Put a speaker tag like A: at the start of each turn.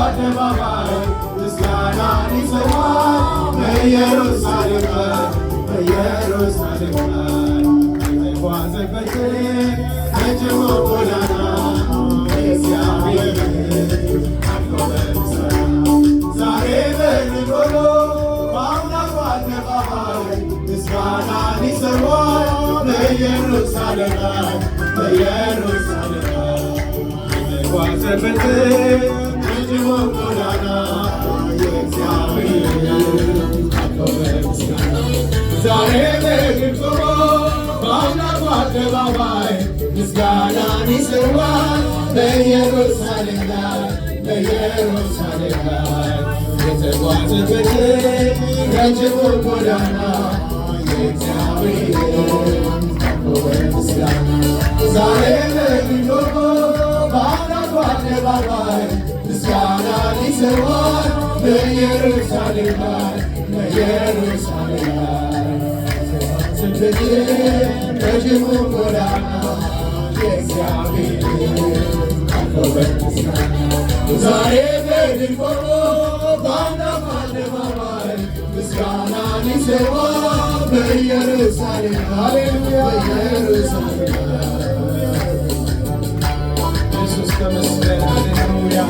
A: በአደባባይ ምስጋናን ይሰዋል በኢየሩሳሌም በኢየሩሳሌም የተጓዘበት ረጅሙ ጎዳና እግዚአብሔር ዛሬ በልጎሎ በአምላኩ አደባባይ ምስጋናን ይሰዋል በኢየሩሳሌም በኢየሩሳሌም የተጓዘበት ረጅሙ ጎዳና እግዚአብሔር ዛሬ በግልጽ በአምላኩ አደባባይ ምስጋናን ይሰዋል በኢየሩሳሌም ላይ በኢየሩሳሌም ላይ የተጓዘበት ረጅሙ ጎዳና የእግዚአብሔር ምስጋና ዛሬ በግልጽ በአምላኩ አደባባይ ምስጋናን ይሰዋል በኢየሩሳሌም ላይ በኢየሩሳሌም ላይ ረጅሙ ጎዳና የእግዚአብሔር ዛሬ በድል ቆሞ በአምላኩ አደባባይ ምስጋናን ይሰዋል በኢየሩሳሌም ሃሌሉያ በኢየሩሳሌም ኢየሱስ ተመስገን ሃሌሉያ